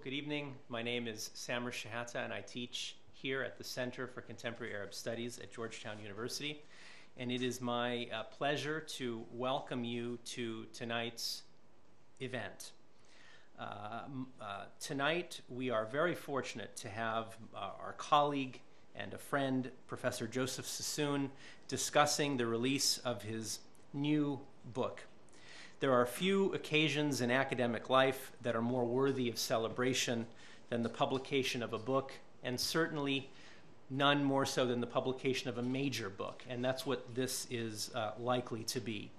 Good evening. My name is Samer Shahata, and I teach here at the Center for Contemporary Arab Studies at Georgetown University. And it is my pleasure to welcome you to tonight's event. Tonight, we are very fortunate to have our colleague and a friend, Professor Joseph Sassoon, discussing the release of his new book. There are few occasions in academic life that are more worthy of celebration than the publication of a book, and certainly none more so than the publication of a major book, and that's what this is likely to be.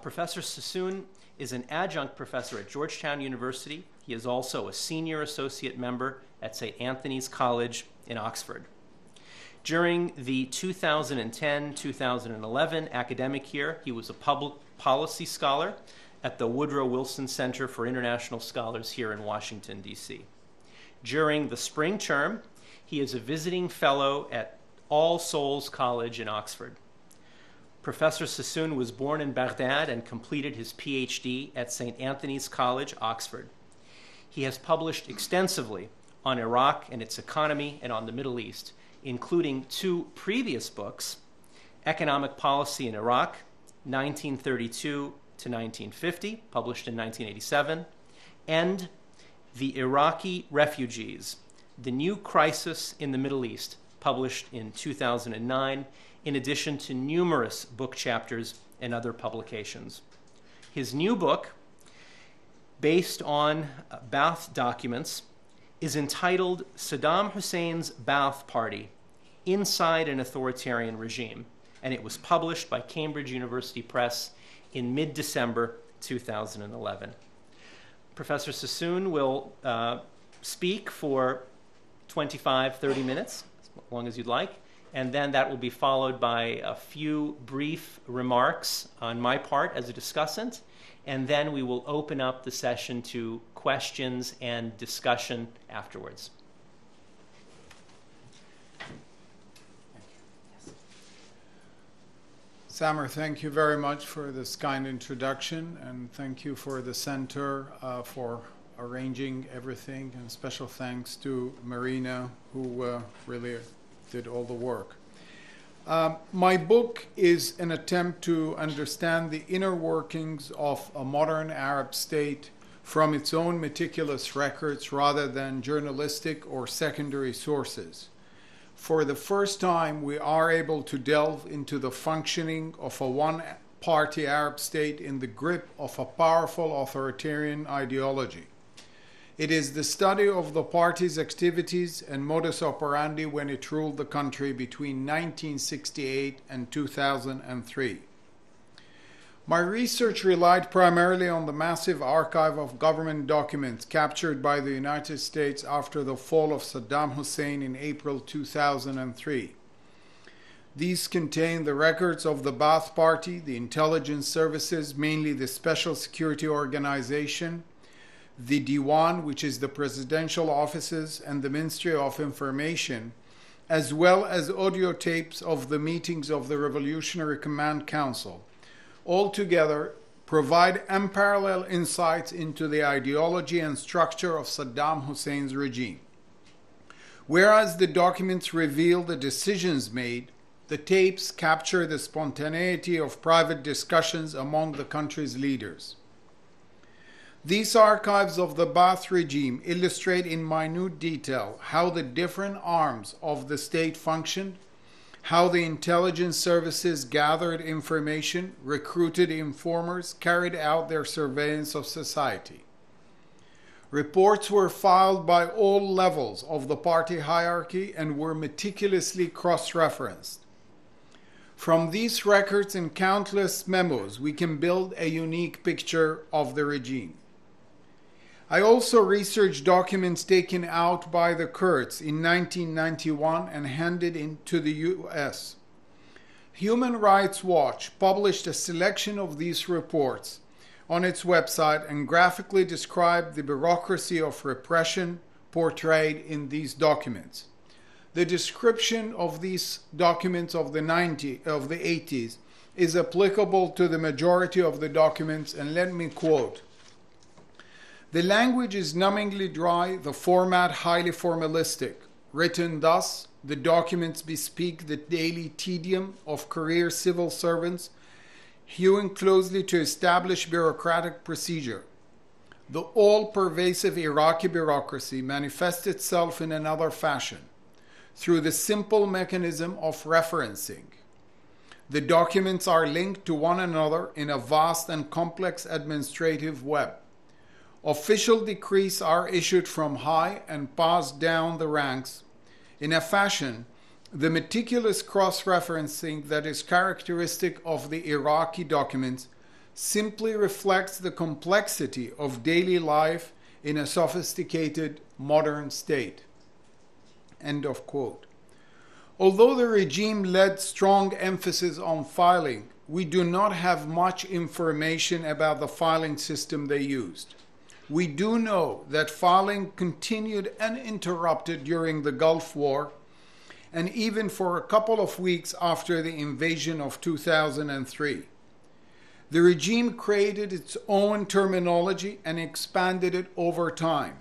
Professor Sassoon is an adjunct professor at Georgetown University. He is also a senior associate member at St. Anthony's College in Oxford. During the 2010-2011 academic year, he was a public policy scholar at the Woodrow Wilson Center for International Scholars here in Washington, D.C. During the spring term, he is a visiting fellow at All Souls College in Oxford. Professor Sassoon was born in Baghdad and completed his PhD at St. Anthony's College, Oxford. He has published extensively on Iraq and its economy and on the Middle East, including two previous books, Economic Policy in Iraq, 1932 to 1950, published in 1987, and The Iraqi Refugees, The New Crisis in the Middle East, published in 2009, in addition to numerous book chapters and other publications. His new book, based on Ba'ath documents, is entitled Saddam Hussein's Ba'ath Party, Inside an Authoritarian Regime, and it was published by Cambridge University Press in mid-December 2011. Professor Sassoon will speak for 25-30 minutes, as long as you'd like, and then that will be followed by a few brief remarks on my part as a discussant, and then we will open up the session to questions and discussion afterwards. Samer, thank you very much for this kind introduction, and thank you for the center for arranging everything, and special thanks to Marina, who really did all the work. My book is an attempt to understand the inner workings of a modern Arab state from its own meticulous records rather than journalistic or secondary sources. For the first time, we are able to delve into the functioning of a one-party Arab state in the grip of a powerful authoritarian ideology. It is the study of the party's activities and modus operandi when it ruled the country between 1968 and 2003. My research relied primarily on the massive archive of government documents captured by the United States after the fall of Saddam Hussein in April 2003. These contain the records of the Ba'ath Party, the intelligence services, mainly the Special Security Organization, the Diwan, which is the presidential offices, and the Ministry of Information, as well as audio tapes of the meetings of the Revolutionary Command Council. Altogether, provide unparalleled insights into the ideology and structure of Saddam Hussein's regime. Whereas the documents reveal the decisions made, the tapes capture the spontaneity of private discussions among the country's leaders. These archives of the Ba'ath regime illustrate in minute detail how the different arms of the state functioned, how the intelligence services gathered information, recruited informers, carried out their surveillance of society. Reports were filed by all levels of the party hierarchy and were meticulously cross-referenced. From these records and countless memos, we can build a unique picture of the regime. I also researched documents taken out by the Kurds in 1991 and handed into the U.S. Human Rights Watch published a selection of these reports on its website and graphically described the bureaucracy of repression portrayed in these documents. The description of these documents of the 80s is applicable to the majority of the documents, and let me quote. The language is numbingly dry, the format highly formalistic. Written thus, the documents bespeak the daily tedium of career civil servants hewing closely to establish bureaucratic procedure. The all-pervasive Iraqi bureaucracy manifests itself in another fashion, through the simple mechanism of referencing. The documents are linked to one another in a vast and complex administrative web. Official decrees are issued from high and passed down the ranks in a fashion, the meticulous cross-referencing that is characteristic of the Iraqi documents simply reflects the complexity of daily life in a sophisticated modern state. End of quote. Although the regime laid strong emphasis on filing, we do not have much information about the filing system they used. We do know that filing continued uninterrupted during the Gulf War and even for a couple of weeks after the invasion of 2003. The regime created its own terminology and expanded it over time.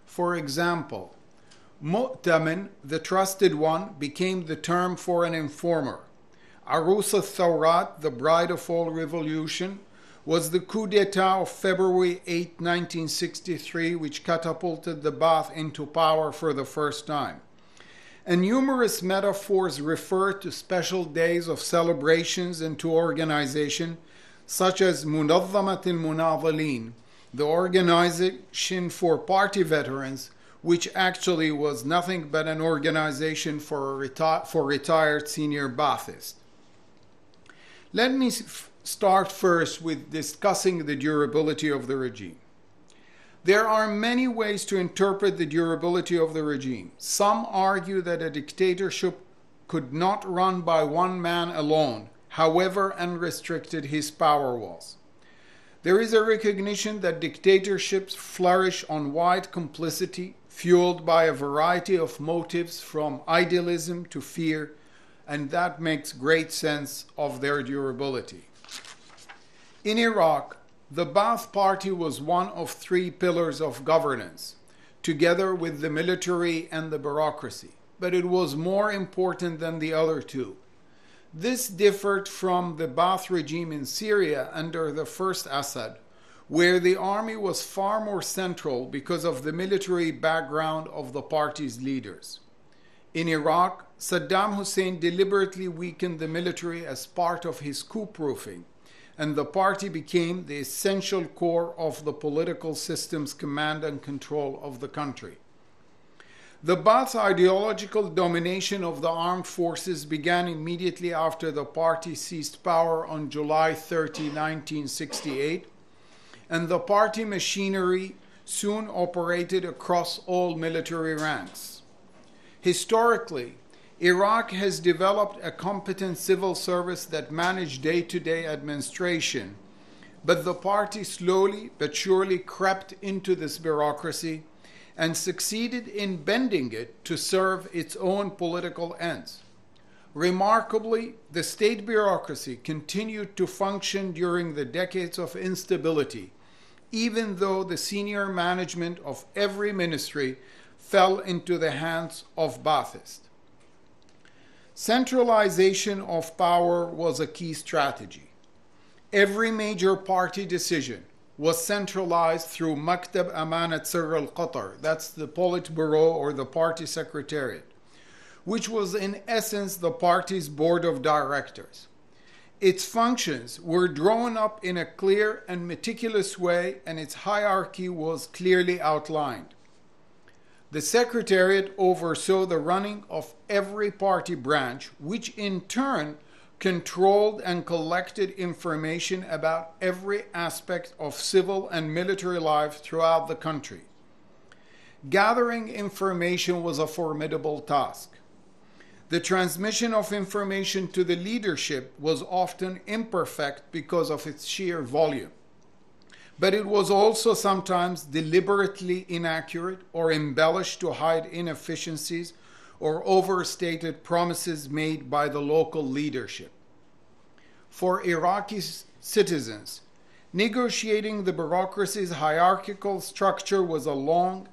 For example, Mu'tamin, the trusted one, became the term for an informer. Arus al-Thawrat, the bride of all revolution, was the coup d'etat of February 8, 1963, which catapulted the Ba'ath into power for the first time. And numerous metaphors refer to special days of celebrations and to organization, such as Munazzamat al-Munadhalin, the organization for party veterans, which actually was nothing but an organization for retired senior Ba'athists. Let me start first with discussing the durability of the regime. There are many ways to interpret the durability of the regime. Some argue that a dictatorship could not run by one man alone, however unrestricted his power was. There is a recognition that dictatorships flourish on wide complicity, fueled by a variety of motives from idealism to fear, and that makes great sense of their durability. In Iraq, the Ba'ath Party was one of three pillars of governance, together with the military and the bureaucracy, but it was more important than the other two. This differed from the Ba'ath regime in Syria under the first Assad, where the army was far more central because of the military background of the party's leaders. In Iraq, Saddam Hussein deliberately weakened the military as part of his coup-proofing, and the party became the essential core of the political system's command and control of the country. The Ba'ath's ideological domination of the armed forces began immediately after the party seized power on July 30, 1968, and the party machinery soon operated across all military ranks. Historically, Iraq has developed a competent civil service that managed day-to-day administration, but the party slowly but surely crept into this bureaucracy and succeeded in bending it to serve its own political ends. Remarkably, the state bureaucracy continued to function during the decades of instability, even though the senior management of every ministry fell into the hands of Ba'athists. Centralization of power was a key strategy. Every major party decision was centralized through Maktab Amanat Sirr al-Qatar, that's the Politburo or the party secretariat, which was in essence the party's board of directors. Its functions were drawn up in a clear and meticulous way, and its hierarchy was clearly outlined. The Secretariat oversaw the running of every party branch, which in turn controlled and collected information about every aspect of civil and military life throughout the country. Gathering information was a formidable task. The transmission of information to the leadership was often imperfect because of its sheer volume. But it was also sometimes deliberately inaccurate or embellished to hide inefficiencies or overstated promises made by the local leadership. For Iraqi citizens, Negotiating the bureaucracy's hierarchical structure was a long